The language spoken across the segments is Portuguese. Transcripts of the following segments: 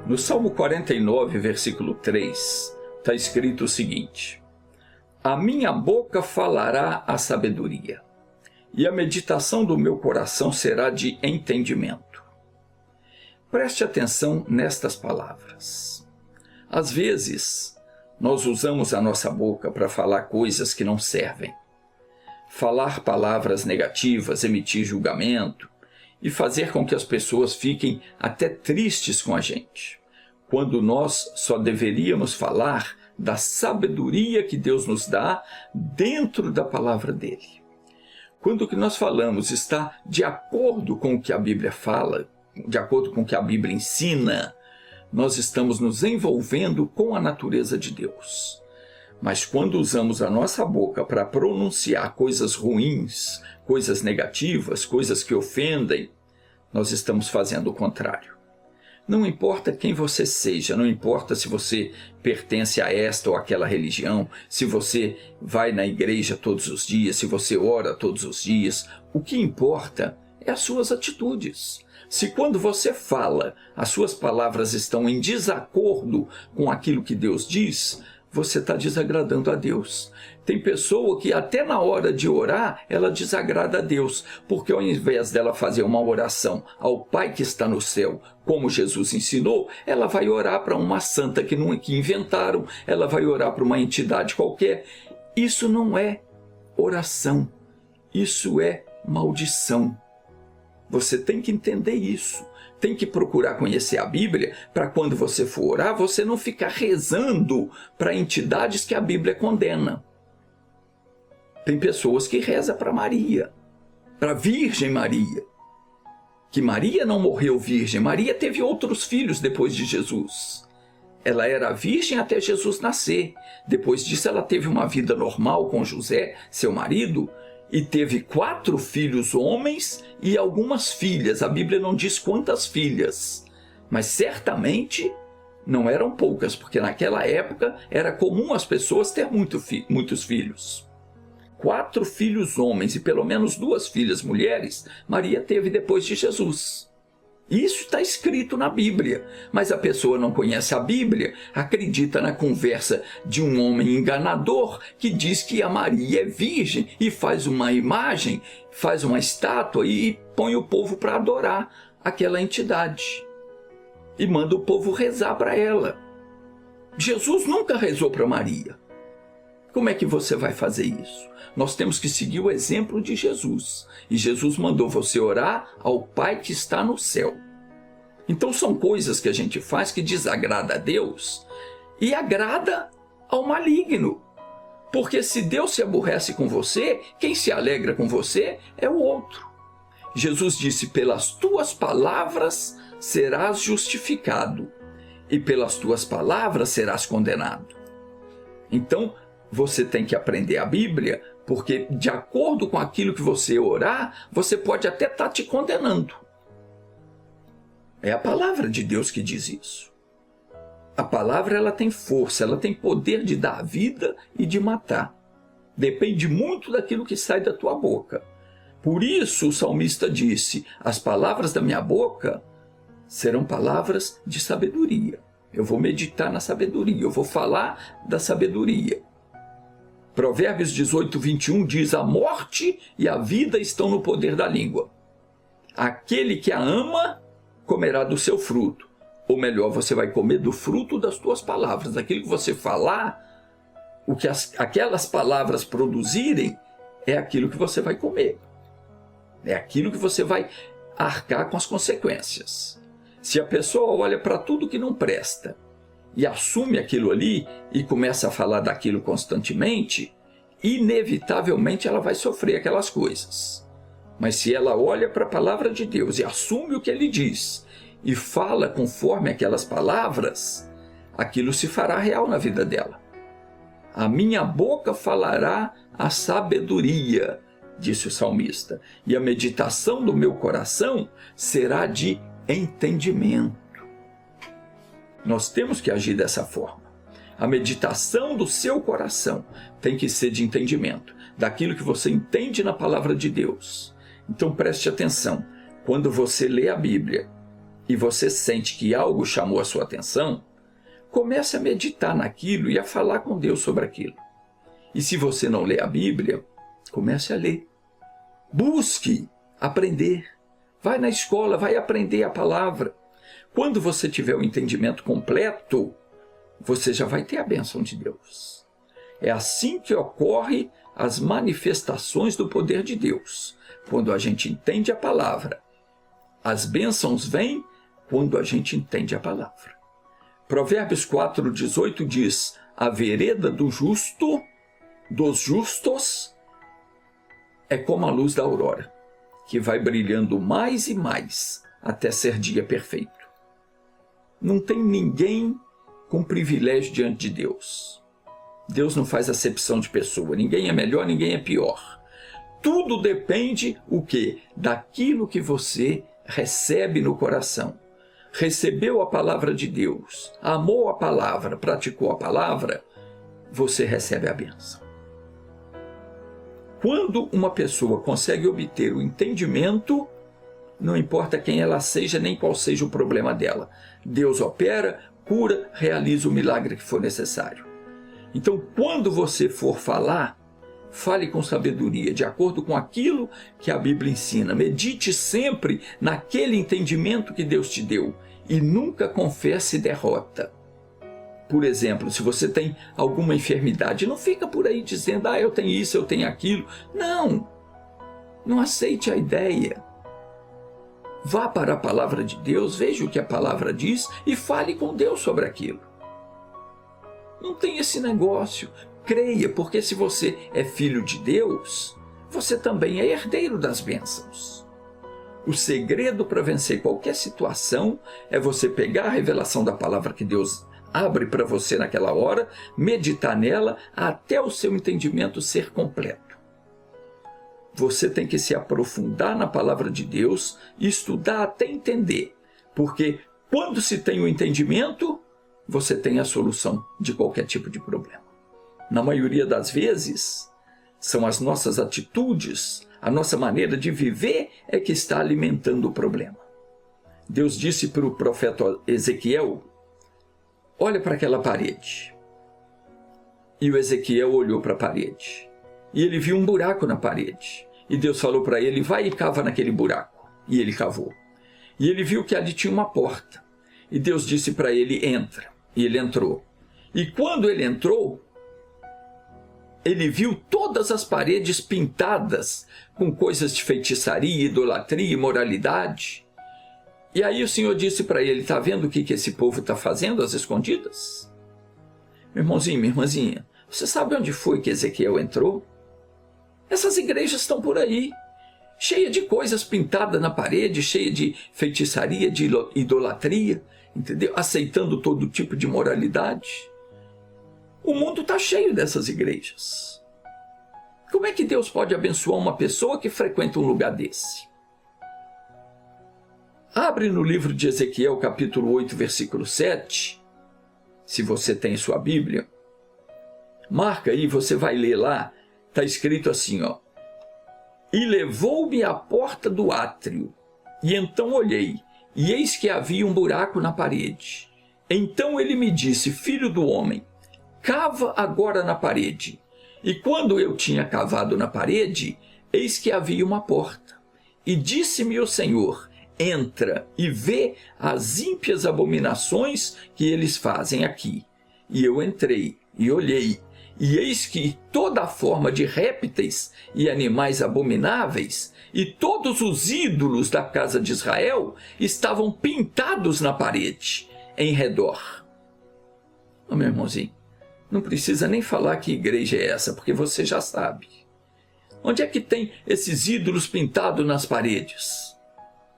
No Salmo 49, versículo 3, está escrito o seguinte: A minha boca falará a sabedoria, e a meditação do meu coração será de entendimento. Preste atenção nestas palavras. Às vezes, nós usamos a nossa boca para falar coisas que não servem. Falar palavras negativas, emitir julgamento e fazer com que as pessoas fiquem até tristes com a gente, quando nós só deveríamos falar da sabedoria que Deus nos dá dentro da palavra dele. Quando o que nós falamos está de acordo com o que a Bíblia fala, de acordo com o que a Bíblia ensina, nós estamos nos envolvendo com a natureza de Deus. Mas quando usamos a nossa boca para pronunciar coisas ruins, coisas negativas, coisas que ofendem, nós estamos fazendo o contrário. Não importa quem você seja, não importa se você pertence a esta ou aquela religião, se você vai na igreja todos os dias, se você ora todos os dias, o que importa é as suas atitudes. Se quando você fala, as suas palavras estão em desacordo com aquilo que Deus diz, você está desagradando a Deus. Tem pessoa que até na hora de orar, ela desagrada a Deus, porque ao invés dela fazer uma oração ao Pai que está no céu, como Jesus ensinou, ela vai orar para uma santa que inventaram, ela vai orar para uma entidade qualquer. Isso não é oração, isso é maldição. Você tem que entender isso. Tem que procurar conhecer a Bíblia para quando você for orar, você não ficar rezando para entidades que a Bíblia condena. Tem pessoas que rezam para Maria, para a Virgem Maria. Que Maria não morreu virgem, Maria teve outros filhos depois de Jesus. Ela era virgem até Jesus nascer. Depois disso ela teve uma vida normal com José, seu marido, e teve 4 filhos homens e algumas filhas. A Bíblia não diz quantas filhas, mas certamente não eram poucas, porque naquela época era comum as pessoas ter muitos filhos. 4 filhos homens e pelo menos 2 filhas mulheres, Maria teve depois de Jesus. Isso está escrito na Bíblia, mas a pessoa não conhece a Bíblia, acredita na conversa de um homem enganador que diz que a Maria é virgem e faz uma imagem, faz uma estátua e põe o povo para adorar aquela entidade. E manda o povo rezar para ela. Jesus nunca rezou para Maria. Como é que você vai fazer isso? Nós temos que seguir o exemplo de Jesus. E Jesus mandou você orar ao Pai que está no céu. Então são coisas que a gente faz que desagrada a Deus e agrada ao maligno. Porque se Deus se aborrece com você, quem se alegra com você é o outro. Jesus disse: pelas tuas palavras serás justificado, e pelas tuas palavras serás condenado. Então, você tem que aprender a Bíblia, porque de acordo com aquilo que você orar, você pode até estar te condenando. É a palavra de Deus que diz isso. A palavra ela tem força, ela tem poder de dar vida e de matar. Depende muito daquilo que sai da tua boca. Por isso o salmista disse: as palavras da minha boca serão palavras de sabedoria. Eu vou meditar na sabedoria, eu vou falar da sabedoria. Provérbios 18, 21 diz: a morte e a vida estão no poder da língua. Aquele que a ama comerá do seu fruto. Ou melhor, você vai comer do fruto das tuas palavras. Daquilo que você falar, o que aquelas palavras produzirem é aquilo que você vai comer. É aquilo que você vai arcar com as consequências. Se a pessoa olha para tudo que não presta e assume aquilo ali e começa a falar daquilo constantemente, inevitavelmente ela vai sofrer aquelas coisas. Mas se ela olha para a palavra de Deus e assume o que ele diz e fala conforme aquelas palavras, aquilo se fará real na vida dela. A minha boca falará a sabedoria, disse o salmista, e a meditação do meu coração será de entendimento. Nós temos que agir dessa forma. A meditação do seu coração tem que ser de entendimento, daquilo que você entende na palavra de Deus. Então preste atenção, quando você lê a Bíblia e você sente que algo chamou a sua atenção, comece a meditar naquilo e a falar com Deus sobre aquilo. E se você não lê a Bíblia, comece a ler. Busque aprender. Vai na escola, vai aprender a palavra. Quando você tiver o entendimento completo, você já vai ter a bênção de Deus. É assim que ocorrem as manifestações do poder de Deus. Quando a gente entende a palavra. As bênçãos vêm quando a gente entende a palavra. Provérbios 4:18 diz: a vereda dos justos, é como a luz da aurora, que vai brilhando mais e mais até ser dia perfeito. Não tem ninguém com privilégio diante de Deus. Deus não faz acepção de pessoa. Ninguém é melhor, ninguém é pior. Tudo depende o quê? Daquilo que você recebe no coração. Recebeu a palavra de Deus, amou a palavra, praticou a palavra, você recebe a bênção. Quando uma pessoa consegue obter o entendimento, não importa quem ela seja, nem qual seja o problema dela. Deus opera, cura, realiza o milagre que for necessário. Então, quando você for falar, fale com sabedoria, de acordo com aquilo que a Bíblia ensina. Medite sempre naquele entendimento que Deus te deu e nunca confesse derrota. Por exemplo, se você tem alguma enfermidade, não fica por aí dizendo, eu tenho isso, eu tenho aquilo. Não aceite a ideia. Vá para a palavra de Deus, veja o que a palavra diz e fale com Deus sobre aquilo. Não tem esse negócio. Creia, porque se você é filho de Deus, você também é herdeiro das bênçãos. O segredo para vencer qualquer situação é você pegar a revelação da palavra que Deus abre para você naquela hora, meditar nela até o seu entendimento ser completo. Você tem que se aprofundar na palavra de Deus e estudar até entender, porque quando se tem o entendimento, você tem a solução de qualquer tipo de problema. Na maioria das vezes, são as nossas atitudes, a nossa maneira de viver é que está alimentando o problema. Deus disse para o profeta Ezequiel, olha para aquela parede. E o Ezequiel olhou para a parede. E ele viu um buraco na parede. E Deus falou para ele, vai e cava naquele buraco. E ele cavou. E ele viu que ali tinha uma porta. E Deus disse para ele, entra. E ele entrou. E quando ele entrou, ele viu todas as paredes pintadas com coisas de feitiçaria, idolatria, imoralidade. E aí o Senhor disse para ele, está vendo o que esse povo está fazendo às escondidas? Meu irmãozinho, minha irmãzinha, você sabe onde foi que Ezequiel entrou? Essas igrejas estão por aí, cheias de coisas pintadas na parede, cheias de feitiçaria, de idolatria, entendeu? Aceitando todo tipo de moralidade. O mundo está cheio dessas igrejas. Como é que Deus pode abençoar uma pessoa que frequenta um lugar desse? Abre no livro de Ezequiel, capítulo 8, versículo 7, se você tem sua Bíblia. Marca aí, você vai ler lá, está escrito assim, E levou-me à porta do átrio, e então olhei, e eis que havia um buraco na parede. Então ele me disse, filho do homem, cava agora na parede. E quando eu tinha cavado na parede, eis que havia uma porta. E disse-me o Senhor, entra e vê as ímpias abominações que eles fazem aqui. E eu entrei e olhei, e eis que toda a forma de répteis e animais abomináveis, e todos os ídolos da casa de Israel estavam pintados na parede, em redor. Meu irmãozinho, não precisa nem falar que igreja é essa, porque você já sabe. Onde é que tem esses ídolos pintados nas paredes?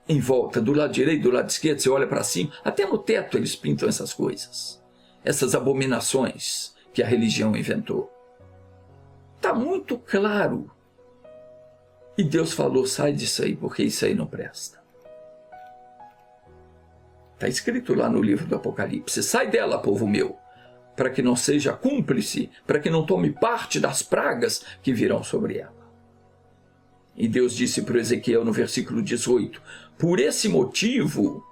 Em volta, do lado direito, do lado esquerdo, você olha para cima, até no teto eles pintam essas coisas. Essas abominações que a religião inventou. Está muito claro. E Deus falou, sai disso aí, porque isso aí não presta. Está escrito lá no livro do Apocalipse, sai dela, povo meu, para que não seja cúmplice, para que não tome parte das pragas que virão sobre ela. E Deus disse para Ezequiel no versículo 18, por esse motivo,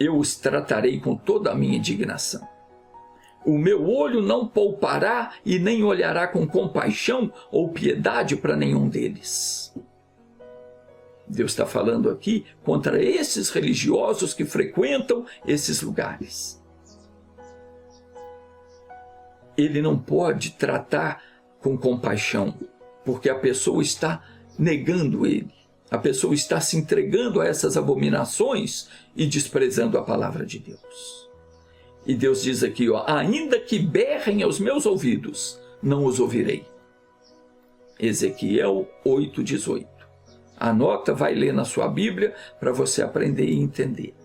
eu os tratarei com toda a minha indignação. O meu olho não poupará e nem olhará com compaixão ou piedade para nenhum deles. Deus está falando aqui contra esses religiosos que frequentam esses lugares. Ele não pode tratar com compaixão, porque a pessoa está negando ele. A pessoa está se entregando a essas abominações e desprezando a palavra de Deus. E Deus diz aqui, ainda que berrem aos meus ouvidos, não os ouvirei. Ezequiel 8:18. Anota, vai ler na sua Bíblia para você aprender e entender.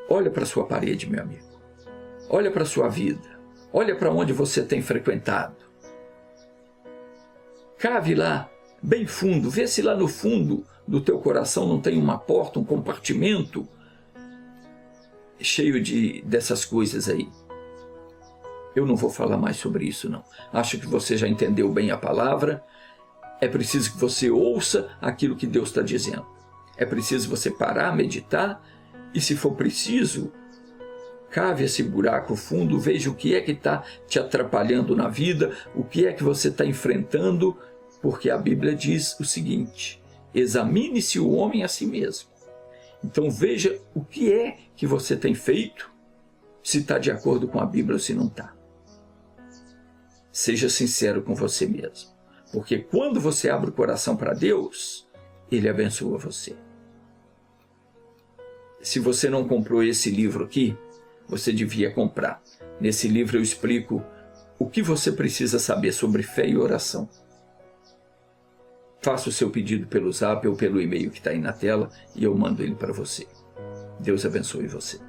Olha para a sua parede, meu amigo. Olha para a sua vida. Olha para onde você tem frequentado. Cave lá, bem fundo. Vê se lá no fundo do teu coração não tem uma porta, um compartimento cheio dessas coisas aí. Eu não vou falar mais sobre isso, não. Acho que você já entendeu bem a palavra. É preciso que você ouça aquilo que Deus está dizendo. É preciso você parar, meditar e, se for preciso, cave esse buraco fundo, veja o que é que está te atrapalhando na vida, o que é que você está enfrentando, porque a Bíblia diz o seguinte: examine-se o homem a si mesmo. Então veja o que é que você tem feito, se está de acordo com a Bíblia ou se não está. Seja sincero com você mesmo, porque quando você abre o coração para Deus, Ele abençoa você. Se você não comprou esse livro aqui, você devia comprar. Nesse livro eu explico o que você precisa saber sobre fé e oração. Faça o seu pedido pelo Zap ou pelo e-mail que está aí na tela e eu mando ele para você. Deus abençoe você.